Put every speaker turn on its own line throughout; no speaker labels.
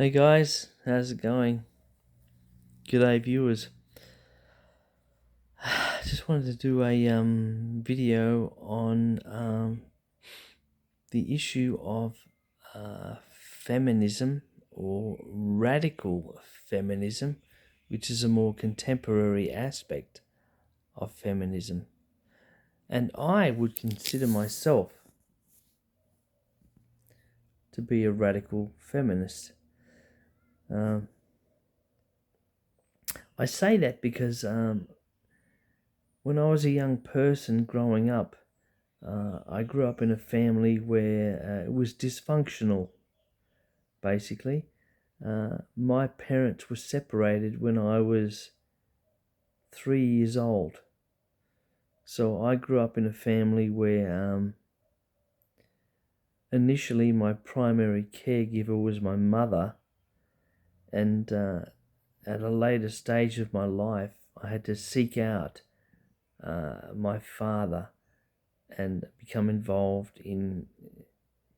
Hey guys, how's it going? G'day viewers. Just wanted to do a video on the issue of feminism or radical feminism, which is a more contemporary aspect of feminism. And I would consider myself to be a radical feminist. I say that because when I was a young person growing up, I grew up in a family where it was dysfunctional, basically. My parents were separated when I was 3 years old. So I grew up in a family where initially my primary caregiver was my mother, and at a later stage of my life, I had to seek out my father and become involved in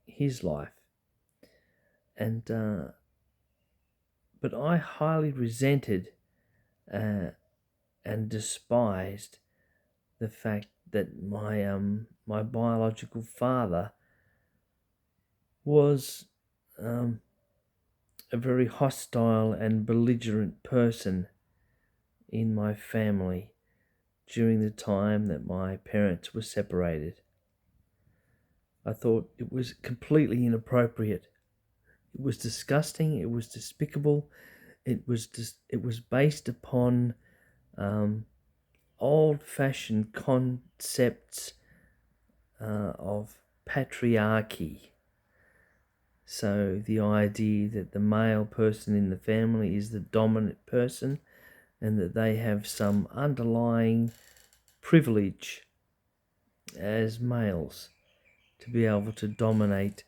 his life. And but I highly resented and despised the fact that my biological father was a very hostile and belligerent person in my family during the time that my parents were separated. I thought it was completely inappropriate. It was disgusting. It was despicable. It was based upon old-fashioned concepts of patriarchy. So the idea that the male person in the family is the dominant person and that they have some underlying privilege as males to be able to dominate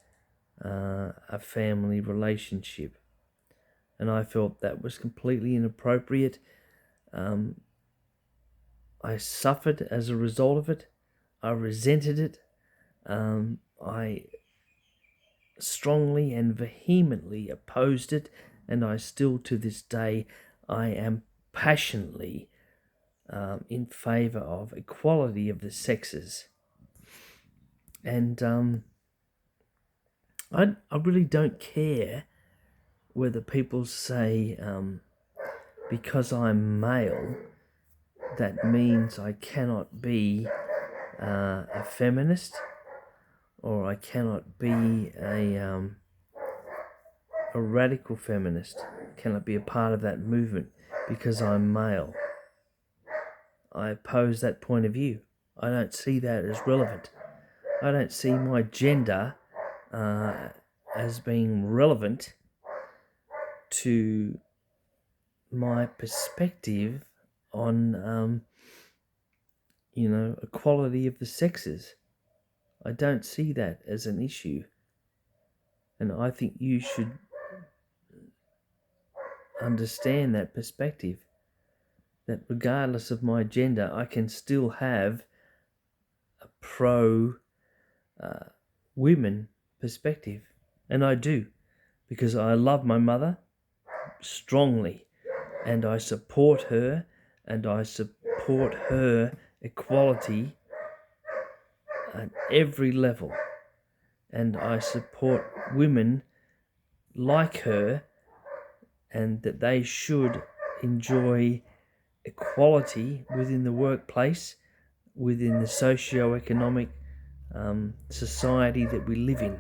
a family relationship. And I felt that was completely inappropriate. I suffered as a result of it. I resented it. I strongly and vehemently opposed it, and I still, to this day, I am passionately in favour of equality of the sexes. And I really don't care whether people say because I'm male, that means I cannot be a feminist, or I cannot be a radical feminist, cannot be a part of that movement because I'm male. I oppose that point of view. I don't see that as relevant. I don't see my gender as being relevant to my perspective on, equality of the sexes. I don't see that as an issue. And I think you should understand that perspective, that regardless of my gender, I can still have a pro women perspective. And I do, because I love my mother strongly, and I support her, and I support her equality at every level. And I support women like her, and that they should enjoy equality within the workplace, within the socio-economic society that we live in.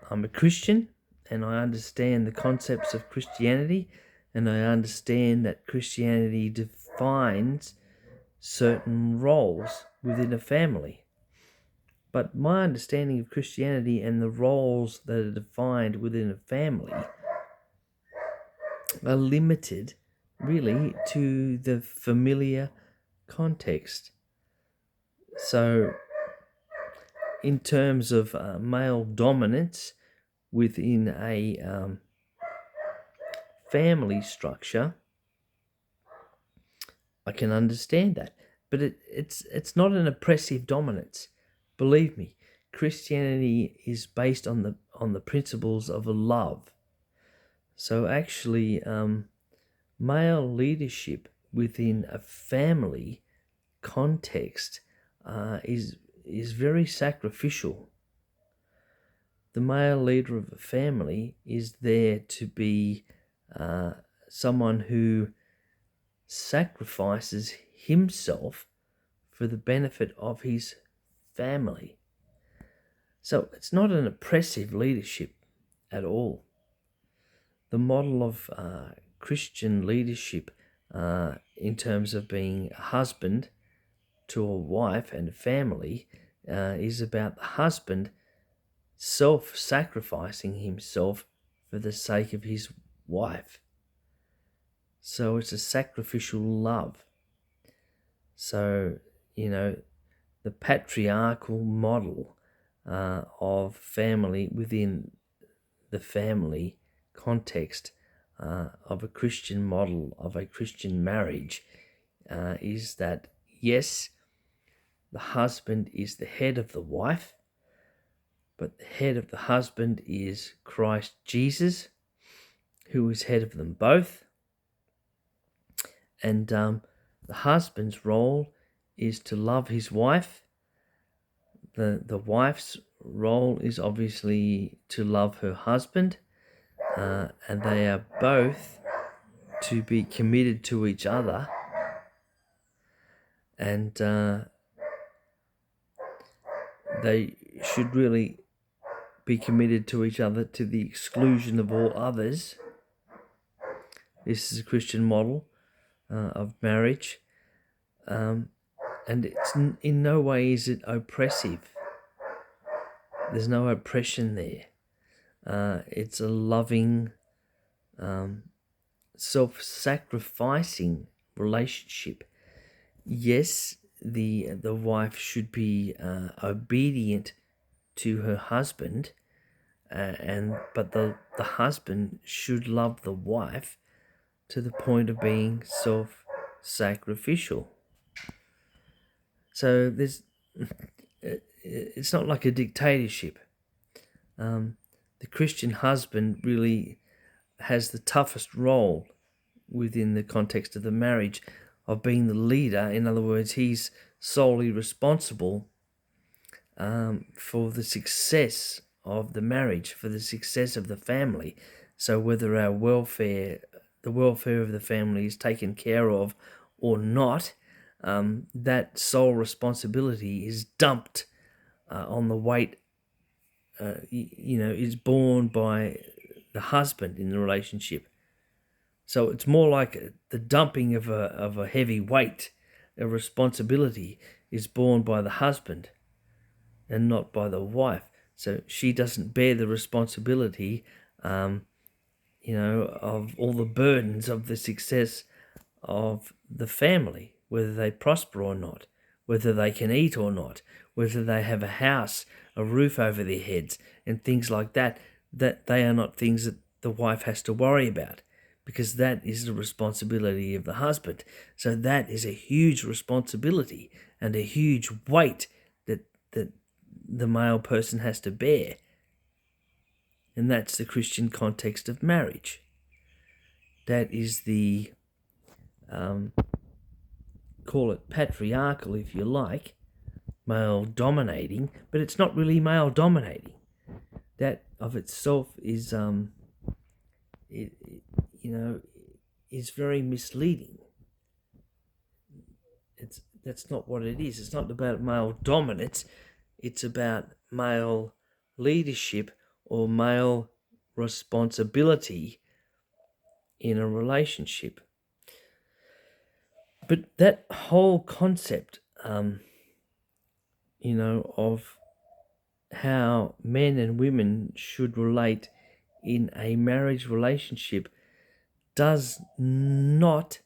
I'm a Christian, and I understand the concepts of Christianity, and I understand that Christianity defines certain roles within a family. But my understanding of Christianity and the roles that are defined within a family are limited, really, to the familiar context. So, in terms of male dominance within a family structure, I can understand that. But it's not an oppressive dominance. Believe me, Christianity is based on on the principles of love. So actually, male leadership within a family context is very sacrificial. The male leader of a family is there to be someone who sacrifices himself for the benefit of his family. So it's not an oppressive leadership at all. The model of Christian leadership in terms of being a husband to a wife and a family is about the husband self-sacrificing himself for the sake of his wife. So it's a sacrificial love. So, the patriarchal model of family within the family context of a Christian model of a Christian marriage is that, yes, the husband is the head of the wife, but the head of the husband is Christ Jesus, who is head of them both. And the husband's role is to love his wife. The wife's role is obviously to love her husband, and they are both to be committed to each other, and they should really be committed to each other to the exclusion of all others. This is a Christian model of marriage, and it's in no way is it oppressive. There's no oppression there. It's a loving, self-sacrificing relationship. Yes, the wife should be obedient to her husband, but the husband should love the wife to the point of being self-sacrificial. So it's not like a dictatorship. The Christian husband really has the toughest role within the context of the marriage of being the leader. In other words, he's solely responsible for the success of the marriage, for the success of the family. So whether the welfare of the family is taken care of or not, that sole responsibility is dumped on the weight, is borne by the husband in the relationship. So it's more like the dumping of a heavy weight. A responsibility is borne by the husband and not by the wife. So she doesn't bear the responsibility, of all the burdens of the success of the family, whether they prosper or not, whether they can eat or not, whether they have a house, a roof over their heads, and things like that, that they are not things that the wife has to worry about, because that is the responsibility of the husband. So that is a huge responsibility and a huge weight that the male person has to bear. And that's the Christian context of marriage. That is the, call it patriarchal if you like, male dominating, but it's not really male dominating. That of itself is, is very misleading. That's not what it is. It's not about male dominance. It's about male leadership or male responsibility in a relationship. But that whole concept, of how men and women should relate in a marriage relationship does not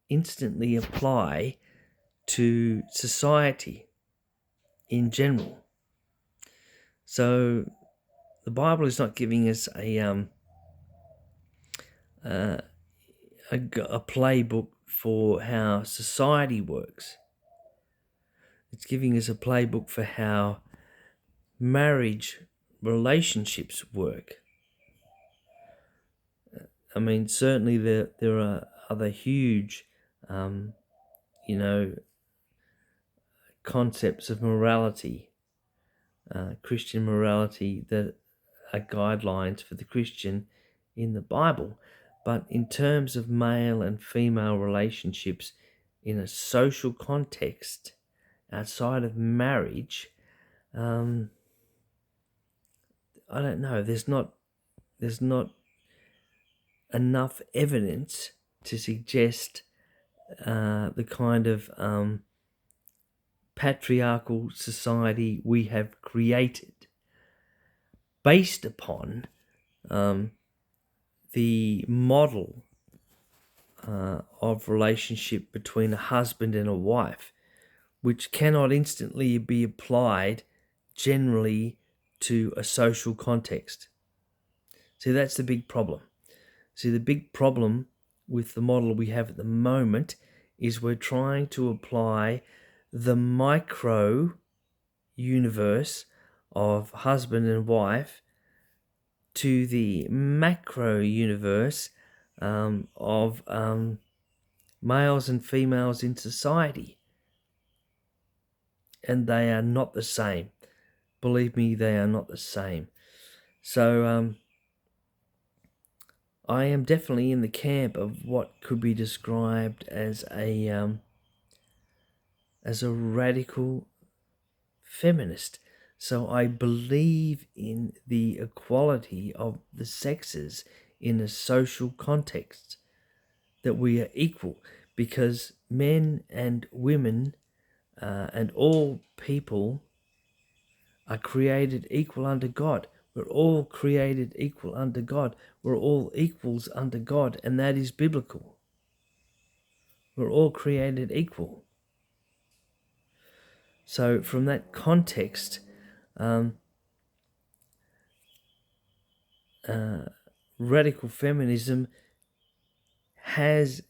instantly apply to society in general. So the Bible is not giving us a playbook for how society works. It's giving us a playbook for how marriage relationships work. I mean, certainly there are other huge, you know, concepts of morality, Christian morality, that are guidelines for the Christian in the Bible. But in terms of male and female relationships in a social context outside of marriage, I don't know. There's not enough evidence to suggest the kind of patriarchal society we have created based upon the model of relationship between a husband and a wife, which cannot instantly be applied generally to a social context. See, that's the big problem. See, the big problem with the model we have at the moment is we're trying to apply the micro universe of husband and wife to the macro universe of males and females in society. And they are not the same. Believe me, they are not the same. So I am definitely in the camp of what could be described as a radical feminist. So I believe in the equality of the sexes in a social context, that we are equal, because men and women and all people are created equal under God. We're all created equal under God. We're all equals under God, and that is biblical. We're all created equal. So from that context, radical feminism has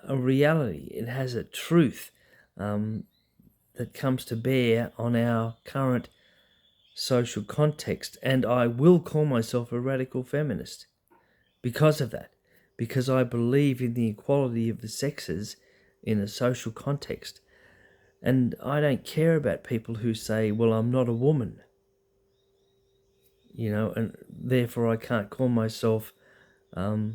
a reality. It has a truth that comes to bear on our current social context. And I will call myself a radical feminist because of that, because I believe in the equality of the sexes in a social context. And I don't care about people who say, well, I'm not a woman, and therefore I can't call myself a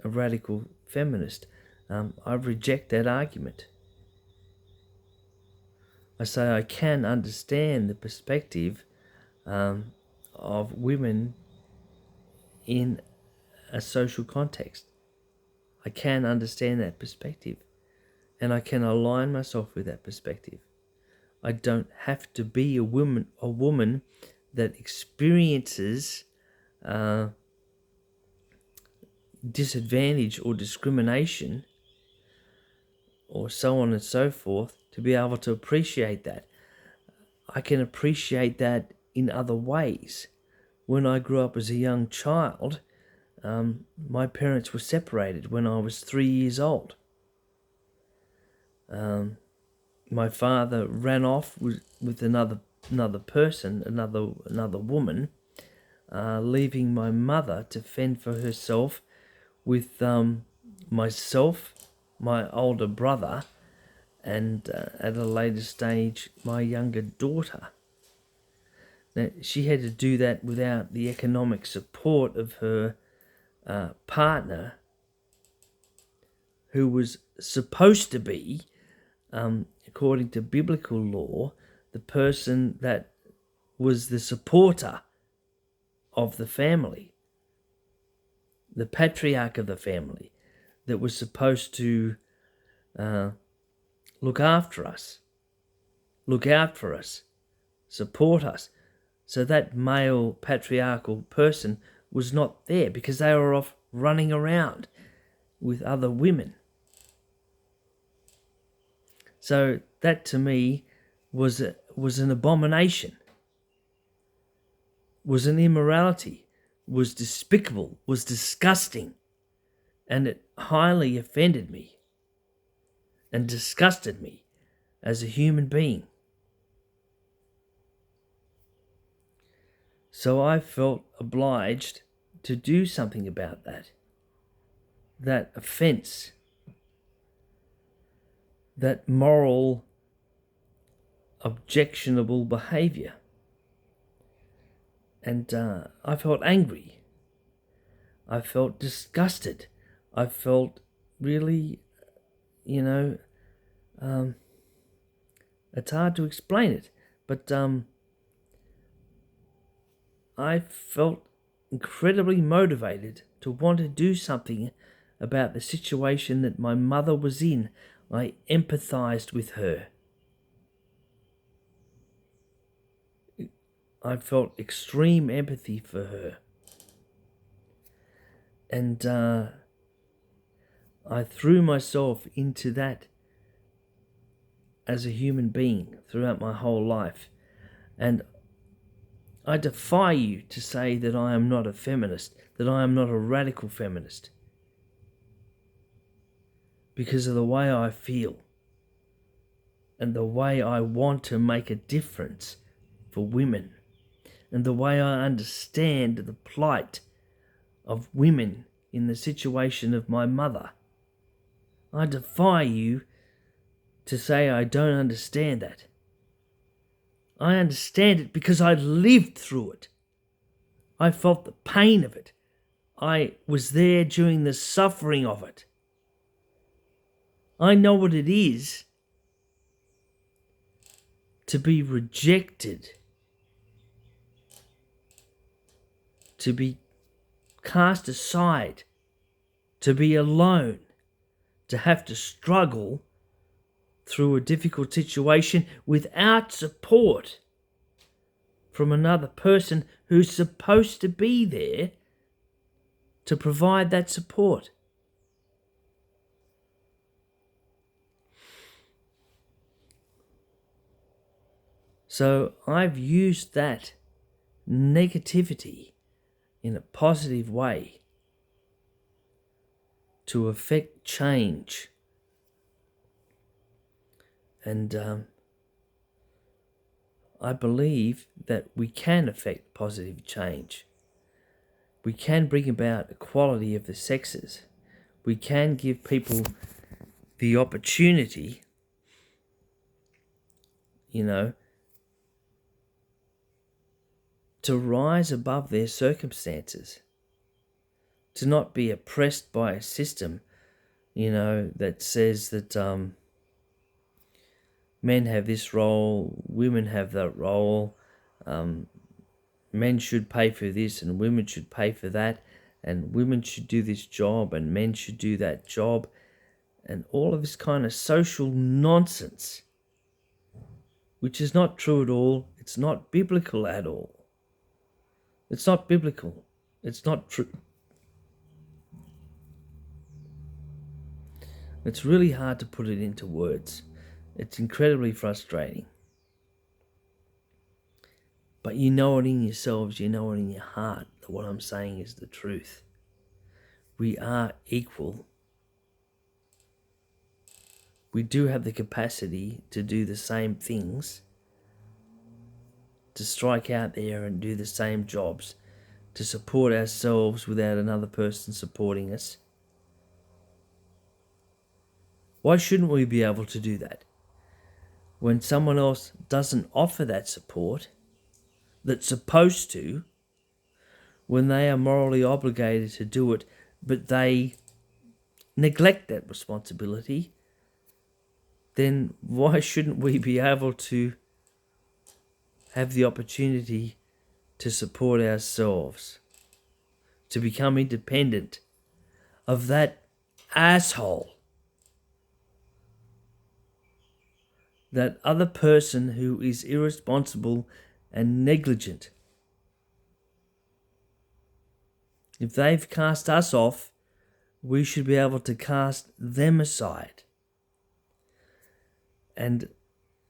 radical feminist. I reject that argument. I say I can understand the perspective of women in a social context. I can understand that perspective, and I can align myself with that perspective. I don't have to be a woman that experiences disadvantage or discrimination or so on and so forth to be able to appreciate that. I can appreciate that in other ways. When I grew up as a young child, my parents were separated when I was 3 years old. My father ran off with another person, another woman, leaving my mother to fend for herself with myself, my older brother, and at a later stage, my younger daughter. Now, she had to do that without the economic support of her partner, who was supposed to be, according to biblical law, the person that was the supporter of the family, the patriarch of the family, that was supposed to look after us, look out for us, support us. So that male patriarchal person was not there because they were off running around with other women. So that to me was an abomination, was an immorality, was despicable, was disgusting, and it highly offended me and disgusted me as a human being. So I felt obliged to do something about that offence, that moral, objectionable behaviour. And I felt angry. I felt disgusted. I felt really, it's hard to explain it, but I felt incredibly motivated to want to do something about the situation that my mother was in. I empathized with her. I felt extreme empathy for her. And I threw myself into that as a human being throughout my whole life. And I defy you to say that I am not a feminist, that I am not a radical feminist, because of the way I feel and the way I want to make a difference for women and the way I understand the plight of women in the situation of my mother. I defy you to say I don't understand that. I understand it because I lived through it. I felt the pain of it. I was there during the suffering of it. I know what it is to be rejected, to be cast aside, to be alone, to have to struggle through a difficult situation without support from another person who's supposed to be there to provide that support. So I've used that negativity in a positive way to affect change. And I believe that we can affect positive change. We can bring about equality of the sexes. We can give people the opportunity, to rise above their circumstances, to not be oppressed by a system, that says that men have this role, women have that role, men should pay for this and women should pay for that, and women should do this job and men should do that job, and all of this kind of social nonsense, which is not true at all. It's not biblical at all. It's not biblical. It's not true. It's really hard to put it into words. It's incredibly frustrating. But you know it in yourselves, you know it in your heart that what I'm saying is the truth. We are equal. We do have the capacity to do the same things, to strike out there and do the same jobs, to support ourselves without another person supporting us. Why shouldn't we be able to do that? When someone else doesn't offer that support, that's supposed to, when they are morally obligated to do it, but they neglect that responsibility, then why shouldn't we be able to have the opportunity to support ourselves, to become independent of that asshole, that other person who is irresponsible and negligent? If they've cast us off, we should be able to cast them aside and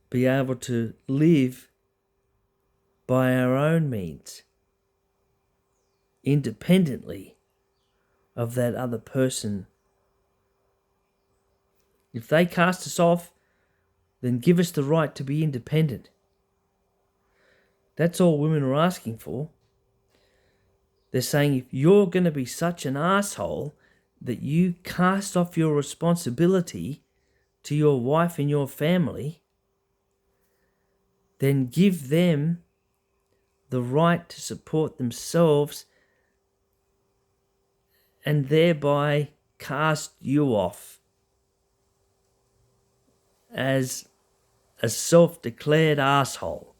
be able to live by our own means, independently of that other person. If they cast us off, then give us the right to be independent. That's all women are asking for. They're saying if you're going to be such an asshole that you cast off your responsibility to your wife and your family, then give them the right to support themselves and thereby cast you off as a self-declared asshole.